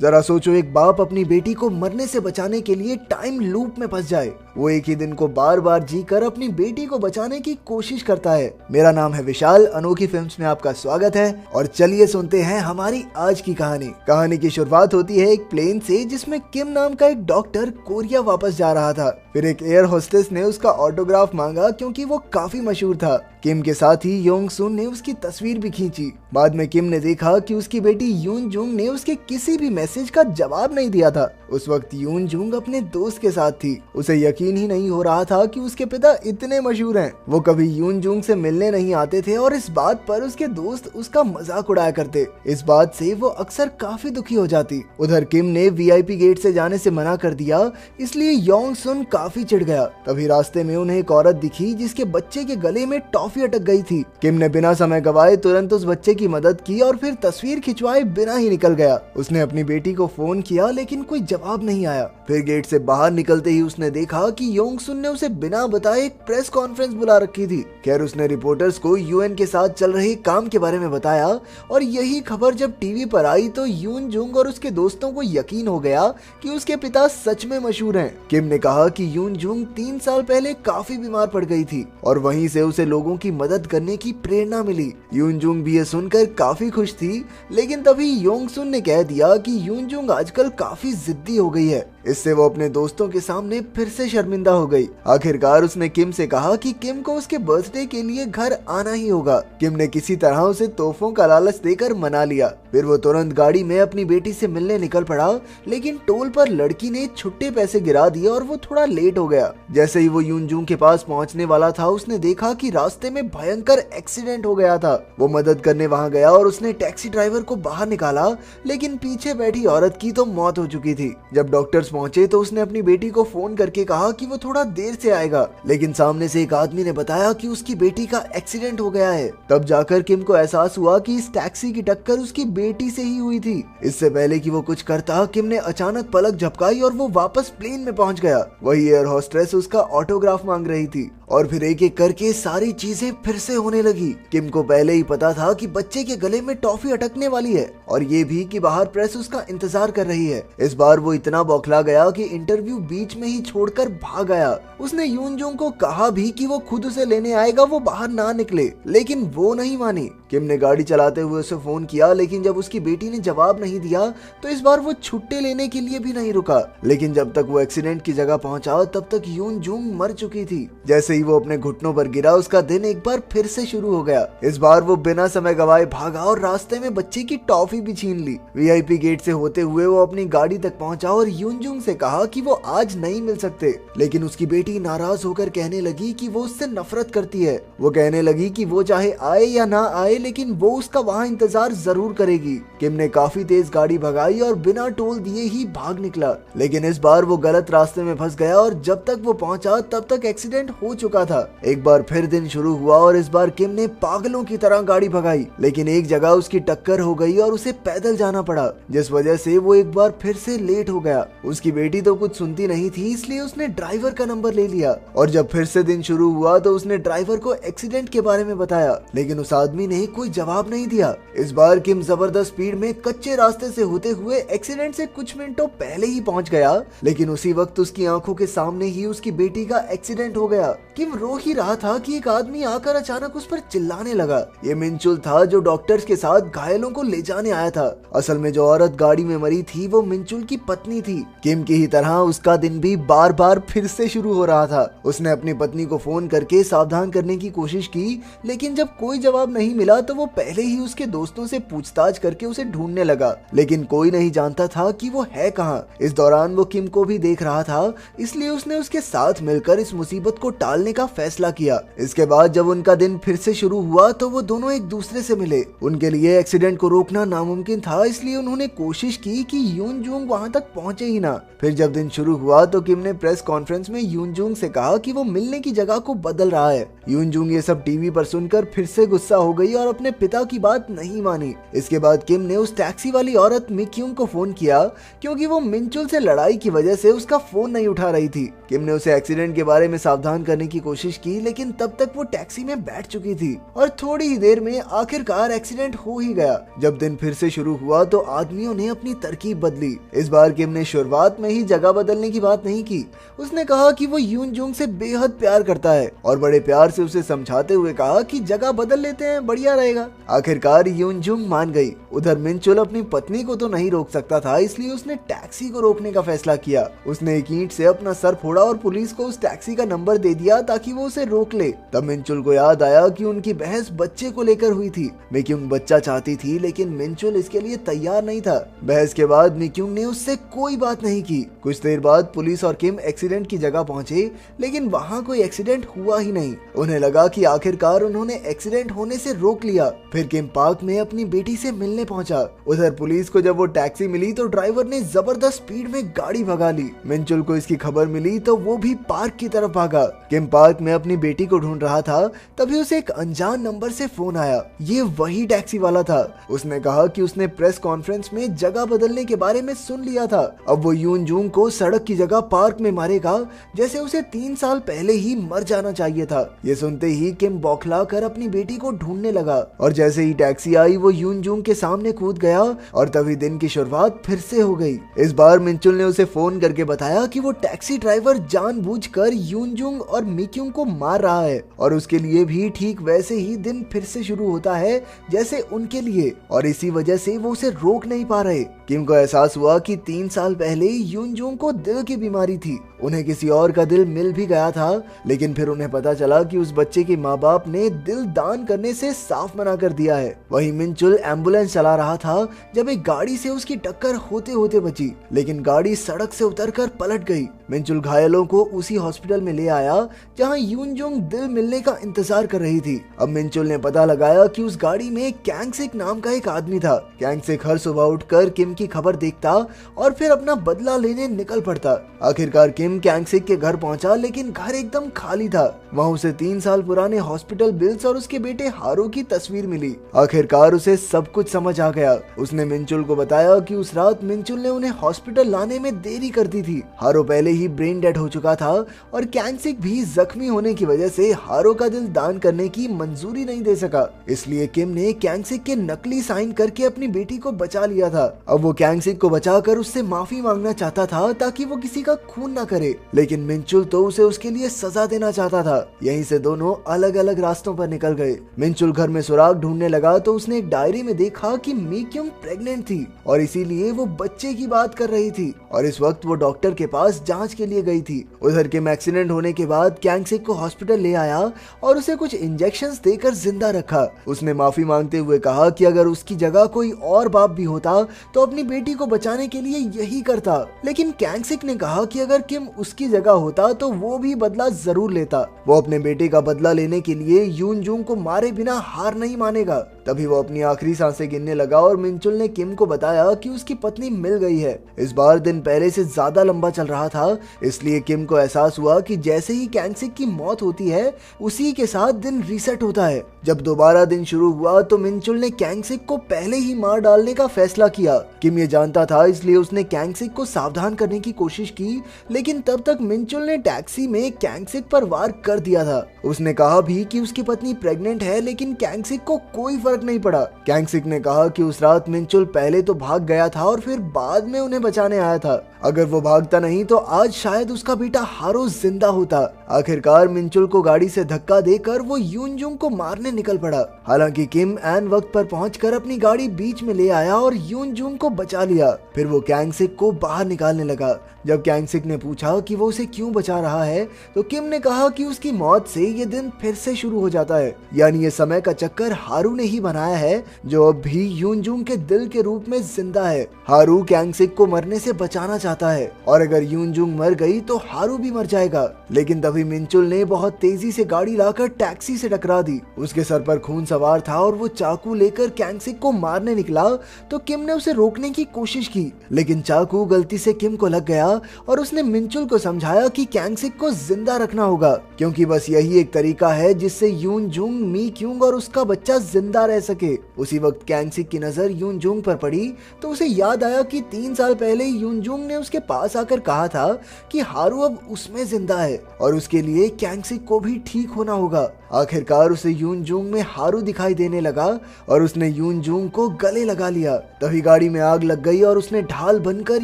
जरा सोचो, एक बाप अपनी बेटी को मरने से बचाने के लिए टाइम लूप में फंस जाए। वो एक ही दिन को बार बार जीकर अपनी बेटी को बचाने की कोशिश करता है। मेरा नाम है विशाल, अनोखी फिल्म्स में आपका स्वागत है और चलिए सुनते हैं हमारी आज की कहानी। कहानी की शुरुआत होती है एक प्लेन से, जिसमें किम नाम का एक डॉक्टर कोरिया वापस जा रहा था। फिर एक एयर होस्टेस ने उसका ऑटोग्राफ मांगा क्योंकि वो काफी मशहूर था। किम के साथ ही योंग सुन ने उसकी तस्वीर भी खींची। बाद में किम ने देखा कि उसकी बेटी यून जुंग ने उसके किसी भी मैसेज का जवाब नहीं दिया था। उस वक्त यून जुंग अपने दोस्त के साथ थी। उसे यकीन ही नहीं हो रहा था कि उसके पिता इतने मशहूर हैं। वो कभी यून जुंग से मिलने नहीं आते थे और इस बात पर उसके दोस्त उसका मजाक उड़ाया करते। इस बात से वो अक्सर काफी दुखी हो जाती। उधर किम ने वीआईपी गेट से जाने से मना कर दिया, इसलिए योंग सुन काफी चिढ़ गया। तभी रास्ते में उन्हें एक औरत दिखी जिसके बच्चे के गले में टॉफी अटक गई थी। किम ने बिना समय गवाए तुरंत उस बच्चे की मदद की और फिर तस्वीर खिंचवाए बिना ही निकल गया। उसने अपनी बेटी को फोन किया लेकिन कोई जवाब नहीं आया। फिर गेट से बाहर निकलते ही उसने देखा कि योंग सुन ने उसे बिना बताए एक प्रेस कॉन्फ्रेंस बुला रखी थी। खैर, उसने रिपोर्टर्स को यूएन के साथ चल रहे काम के बारे में बताया और यही खबर जब टीवी पर आई तो यून जुंग और उसके दोस्तों को यकीन हो गया कि उसके पिता सच में मशहूर हैं। किम ने कहा कि यून जुंग 3 साल पहले काफी बीमार पड़ गई थी और वहीं से उसे लोगों की मदद करने की प्रेरणा मिली। यून जुंग भी ये सुनकर काफी खुश थी, लेकिन तभी योंग सुन ने कह दिया कि यून जुंग आजकल काफी जिद्दी हो गई है। इससे वो अपने दोस्तों के सामने फिर से शर्मिंदा हो गई। आखिरकार उसने किम से कहा कि किम को उसके बर्थडे के लिए घर आना ही होगा। किम ने किसी तरह उसे तोहफों का लालच देकर मना लिया। फिर वो तुरंत गाड़ी में अपनी बेटी से मिलने निकल पड़ा, लेकिन टोल पर लड़की ने छुट्टे पैसे गिरा दिए और वो थोड़ा लेट हो गया। जैसे ही वो यून जुंग के पास पहुंचने वाला था, उसने देखा कि रास्ते में भयंकर एक्सीडेंट हो गया था। वो मदद करने वहां गया और उसने टैक्सी ड्राइवर को बाहर निकाला, लेकिन पीछे बैठी औरत की तो मौत हो चुकी थी। जब डॉक्टर्स पहुंचे तो उसने अपनी बेटी को फोन करके कहा कि वो थोड़ा देर से आएगा, लेकिन सामने से एक आदमी ने बताया कि उसकी बेटी का एक्सीडेंट हो गया है। तब जाकर किम को एहसास हुआ कि इस टैक्सी की टक्कर उसकी बेटी से ही हुई थी। इससे पहले कि वो कुछ करता, किम ने अचानक पलक झपकाई और वो वापस प्लेन में पहुंच गया। वही एयर होस्टेस उसका ऑटोग्राफ मांग रही थी और फिर एक एक करके सारी चीजें फिर से होने लगी। किम को पहले ही पता था कि बच्चे के गले में टॉफी अटकने वाली है और ये भी कि बाहर प्रेस उसका इंतजार कर रही है। इस बार वो इतना बौखला गया कि इंटरव्यू बीच में ही छोड़कर भाग आया। उसने यून जुंग को कहा भी कि वो खुद उसे लेने आएगा, वो बाहर ना निकले, लेकिन वो नहीं मानी। किम ने गाड़ी चलाते हुए उसे फोन किया, लेकिन जब उसकी बेटी ने जवाब नहीं दिया तो इस बार वो छुट्टे लेने के लिए भी नहीं रुका। लेकिन जब तक वो एक्सीडेंट की जगह पहुंचा तब तक यून जुंग मर चुकी थी। जैसे ही वो अपने घुटनों पर गिरा, उसका दिन एक बार फिर से शुरू हो गया। इस बार वो बिना समय गवाए भागा और रास्ते में बच्चे की टॉफी भी छीन ली। वीआईपी गेट से होते हुए वो अपनी गाड़ी तक पहुंचा और यून जुंग से कहा कि वो आज नहीं मिल सकते, लेकिन उसकी बेटी नाराज होकर कहने लगी कि वो उससे नफरत करती है। वो कहने लगी कि वो चाहे आए या ना आए, लेकिन वो उसका वहाँ इंतजार जरूर करेगी। किम ने काफी तेज गाड़ी भगाई और बिना टोल दिए ही भाग निकला, लेकिन इस बार वो गलत रास्ते में फंस गया और जब तक वो पहुंचा तब तक एक्सीडेंट हो चुका था। एक बार फिर दिन शुरू हुआ और इस बार किम ने पागलों की तरह गाड़ी भगाई, लेकिन एक जगह उसकी टक्कर हो गई और उसे पैदल जाना पड़ा, जिस वजह से वो एक बार फिर से लेट हो गया। उसकी बेटी तो कुछ सुनती नहीं थी, इसलिए उसने ड्राइवर का नंबर ले लिया और जब फिर से दिन शुरू हुआ तो उसने ड्राइवर को एक्सीडेंट के बारे में बताया, लेकिन उस आदमी ने कोई जवाब नहीं दिया। इस बार किम जबरदस्त स्पीड में कच्चे रास्ते से होते हुए एक्सीडेंट से कुछ मिनटों पहले ही पहुंच गया, लेकिन उसी वक्त उसकी आंखों के सामने ही उसकी बेटी का एक्सीडेंट हो गया। किम रो ही रहा था कि एक आदमी आकर अचानक उस पर चिल्लाने लगा। ये मिंचुल था जो डॉक्टर्स के साथ घायलों को ले जाने आया था। असल में जो औरत गाड़ी में मरी थी वो मिंचुल की पत्नी थी। किम की ही तरह उसका दिन भी बार बार फिर से शुरू हो रहा था। उसने अपनी पत्नी को फोन करके सावधान करने की कोशिश की, लेकिन जब कोई जवाब नहीं मिला तो वो पहले ही उसके दोस्तों से पूछताछ करके उसे ढूंढने लगा, लेकिन कोई नहीं जानता था कि वो है कहाँ। इस दौरान वो किम को भी देख रहा था, इसलिए उसने उसके साथ मिलकर इस मुसीबत को टालने का फैसला किया। इसके बाद जब उनका दिन फिर से शुरू हुआ तो वो दोनों एक दूसरे से मिले। उनके लिए एक्सीडेंट को रोकना नामुमकिन था, इसलिए उन्होंने कोशिश की कि यून जुंग वहां तक पहुंचे ही ना। फिर जब दिन शुरू हुआ तो किम ने प्रेस कॉन्फ्रेंस में यून जुंग से कहा कि वो मिलने की जगह को बदल रहा है। यून जुंग ये सब टीवी पर सुनकर फिर से गुस्सा हो गई और अपने पिता की बात नहीं मानी। इसके बाद किम ने उस टैक्सी वाली औरत मिक्यूंग को फोन किया, क्योंकि वो मिंचुल से लड़ाई की वजह से उसका फोन नहीं उठा रही थी। किम ने उसे एक्सीडेंट के बारे में सावधान करने की की कोशिश की, लेकिन तब तक वो टैक्सी में बैठ चुकी थी और थोड़ी ही देर में आखिरकार एक्सीडेंट हो ही गया। जब दिन फिर से शुरू हुआ तो आदमियों ने अपनी तरकीब बदली। इस बार किम ने शुरुआत में ही जगह बदलने की बात नहीं की। उसने कहा कि वो यून जुंग से बेहद प्यार करता है और बड़े प्यार से उसे समझाते हुए कहा कि जगह बदल लेते हैं, बढ़िया रहेगा। आखिरकार यून जुंग मान गई। उधर मिनचुल अपनी पत्नी को तो नहीं रोक सकता था, इसलिए उसने टैक्सी को रोकने का फैसला किया। उसने एक ईंट से अपना सर फोड़ा और पुलिस को उस टैक्सी का नंबर दे दिया ताकि वो उसे रोक ले। तब मिनचुल को याद आया कि उनकी बहस बच्चे को लेकर हुई थी। मिक्युंग बच्चा चाहती थी, लेकिन मिनचुल इसके लिए तैयार नहीं था। बहस के बाद मिक्युंग ने उससे कोई बात नहीं की। कुछ देर बाद पुलिस और किम एक्सीडेंट की जगह पहुंचे, लेकिन वहां कोई एक्सीडेंट हुआ ही नहीं। उन्हें लगा कि आखिरकार उन्होंने एक्सीडेंट होने से रोक लिया। फिर किम पार्क में अपनी बेटी से मिलने पहुंचा। उधर पुलिस को जब वो टैक्सी मिली तो ड्राइवर ने जबरदस्त स्पीड में गाड़ी भगा ली। मिनचुल को इसकी खबर मिली तो वो भी पार्क की तरफ भागा। किम पार्क में अपनी बेटी को ढूंढ रहा था, तभी उसे एक अनजान नंबर से फोन आया। ये वही टैक्सी वाला था। उसने कहा कि उसने प्रेस कॉन्फ्रेंस में जगह बदलने के बारे में सुन लिया था। अब वो यून जुंग को सड़क की जगह पार्क में मारेगा, जैसे उसे 3 साल पहले ही मर जाना चाहिए था। ये सुनते ही किम बौखला कर अपनी बेटी को ढूंढने लगा और जैसे ही टैक्सी आई वो यून जुंग के सामने कूद गया और तभी दिन की शुरुआत फिर से हो गई। इस बार मिनचुल ने उसे फोन करके बताया कि वो टैक्सी ड्राइवर जानबूझकर यून जुंग और मिक्युंग को मार रहा है और उसके लिए भी ठीक वैसे ही दिन फिर से शुरू होता है जैसे उनके लिए, और इसी वजह से वो उसे रोक नहीं पा रहे। किम को एहसास हुआ कि 3 साल पहले यून जुंग को दिल की बीमारी थी। उन्हें किसी और का दिल मिल भी गया था, लेकिन फिर उन्हें पता चला कि उस बच्चे के माँ बाप ने दिल दान करने से साफ मना कर दिया है। वहीं मिनचुल एम्बुलेंस चला रहा था जब एक गाड़ी से उसकी टक्कर होते होते बची, लेकिन गाड़ी सड़क से उतरकर पलट गई। मिनचुल घायलों को उसी हॉस्पिटल में ले आया जहां यून जुंग दिल मिलने का इंतजार कर रही थी। अब मिनचुल ने पता लगाया कि उस गाड़ी में कैंगसिक नाम का एक आदमी था। कैंगसिक हर सुबह उठकर किम की खबर देखता और फिर अपना बदला लेने निकल पड़ता। आखिरकार किम कैंगसिक के घर पहुंचा, लेकिन घर एकदम खाली था। वहां उसे 3 साल पुराने हॉस्पिटल बिल्स और उसके बेटे हारू की तस्वीर मिली। आखिरकार उसे सब कुछ समझ आ गया। उसने मिनचुल को बताया कि उस रात मिनचुल ने उन्हें हॉस्पिटल लाने में देरी कर दी थी। हारू पहले ही ब्रेन डेड हो चुका था और कैंगसिक भी जख्मी होने की वजह से हारू का दिल दान करने की मंजूरी नहीं दे सका। इसलिए किम ने कैंगसिक के नकली साइन करके अपनी बेटी को बचा लिया था। अब वो कैंगसिक को बचाकर उससे माफी मांगना चाहता था ताकि वो किसी का खून ना करे, लेकिन मिनचुल तो उसे उसके लिए सजा देना चाहता था। यहीं से दोनों अलग अलग रास्तों पर निकल गए। मिनचुल घर में सुराग ढूंढने लगा तो उसने एक डायरी में देखा कि मिक्युंग प्रेग्नेंट थी और इसीलिए वो बच्चे की बात कर रही थी और इस वक्त वो डॉक्टर के पास जांच के लिए गई थी। उधर किम एक्सीडेंट होने के बाद कैंगसिक को हॉस्पिटल ले आया और उसे कुछ इंजेक्शंस देकर जिंदा रखा। उसने माफी मांगते हुए कहा कि अगर उसकी जगह कोई और बाप भी होता तो अपनी बेटी को बचाने के लिए यही करता, लेकिन कैंगसिक ने कहा कि अगर किम उसकी जगह होता तो वो भी बदला जरूर लेता। वो अपने बेटे का बदला लेने के लिए यून जुंग को मारे बिना हार नहीं मानेगा। तभी वो अपनी आखिरी सांसें गिनने लगा और मिनचुल ने किम को बताया कि उसकी पत्नी मिल गई है। इस बार दिन पहले से ज्यादा लंबा चल रहा था, इसलिए किम को एहसास हुआ कि जैसे ही कैंगसिक की मौत होती है उसी के साथ दिन रीसेट होता है। जब दोबारा दिन शुरू हुआ तो मिनचुल ने कैंगसिक को पहले ही मार डालने का फैसला किया। किम ये जानता था, इसलिए उसने कैंगसिक को सावधान करने की कोशिश की, लेकिन तब तक मिनचुल ने टैक्सी में कैंगसिक पर वार कर दिया था। उसने कहा भी कि उसकी पत्नी प्रेग्नेंट है, लेकिन कैंगसिक को कोई फर्क नहीं पड़ा। कैंगसिक ने कहा कि उस रात मिनचुल पहले तो भाग गया था और फिर बाद में उन्हें बचाने आया था। अगर वो भागता नहीं तो आज शायद उसका बेटा हारू जिंदा होता। आखिरकार मिनचुल को गाड़ी से धक्का देकर वो यून जुंग को मारने निकल पड़ा। हालांकि किम ऐन वक्त पर पहुंचकर अपनी गाड़ी बीच में ले आया और यून जुंग को बचा लिया। फिर वो कैंगसिक को बाहर निकालने लगा। जब कैंगसिक ने पूछा कि वो उसे क्यों बचा रहा है तो किम ने कहा कि उसकी मौत से ये दिन फिर से शुरू हो जाता है, यानी ये समय का चक्कर हारू ने ही बनाया है, जो अब भी यून जुंग के दिल के रूप में जिंदा है। हारू कैंगसिक को मरने से बचाना चाहता है और अगर यून जुंग मर गई तो हारू भी मर जाएगा। लेकिन तभी मिनचुल ने बहुत तेजी से गाड़ी लाकर टैक्सी से टकरा दी। उसके सर पर खून सवार था और वो चाकू लेकर कैंगसिक को मारने निकला तो किम ने उसे रोकने की कोशिश की, लेकिन चाकू गलती से किम को लग गया और उसने मिनचुल को समझाया कि कैंगसिक को जिंदा रखना होगा, क्योंकि बस यही एक तरीका है जिससे यून जुंग, मी क्यूंग और उसका बच्चा जिंदा रह सके। उसी वक्त कैंगसिक की नजर यूनजूंग पर पड़ी तो उसे याद आया कि 3 साल पहले यूनजूंग ने उसके पास आकर कहा था कि हारू अब उसमें जिंदा है और उसके लिए कैंगसिक को भी ठीक होना होगा। आखिरकार उसे यूनजूंग में हारू दिखाई देने लगा और उसने यूनजूंग को गले लगा लिया। तभी गाड़ी में आग लग गई और उसने ढाल बनकर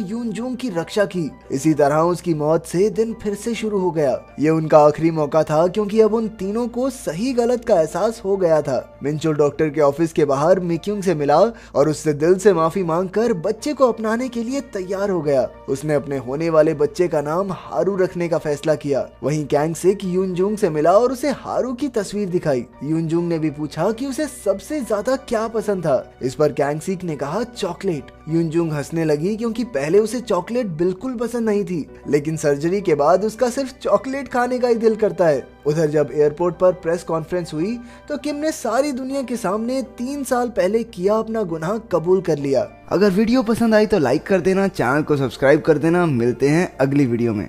यूनजूंग की रक्षा की। इसी तरह उसकी मौत से दिन फिर से शुरू हो गया। ये उनका आखिरी मौका था क्योंकि अब उन तीनों को सही गलत का एहसास हो गया था। मिंचुल डॉक्टर के ऑफिस के बाहर मिक्यूंग से मिला और उससे दिल से माफी मांगकर बच्चे को अपनाने के लिए तैयार हो गया। उसने अपने होने वाले बच्चे का नाम हारू रखने का फैसला किया। वहीं कैंगसिक यूनजूंग से मिला और उसे हारू की तस्वीर दिखाई। यूनजूंग ने भी पूछा कि उसे सबसे ज्यादा क्या पसंद था। इस पर कैंगसिक ने कहा चॉकलेट। यूनजूंग हंसने लगी क्योंकि पहले उसे चॉकलेट बिल्कुल पसंद नहीं थी, लेकिन सर्जरी के बाद उसका सिर्फ चॉकलेट खाने का ही दिल करता है। उधर जब एयरपोर्ट पर प्रेस कॉन्फ्रेंस हुई तो किम ने सारी दुनिया के सामने 3 साल पहले किया अपना गुनाह कबूल कर लिया। अगर वीडियो पसंद आई तो लाइक कर देना, चैनल को सब्सक्राइब कर देना। मिलते हैं अगली वीडियो में।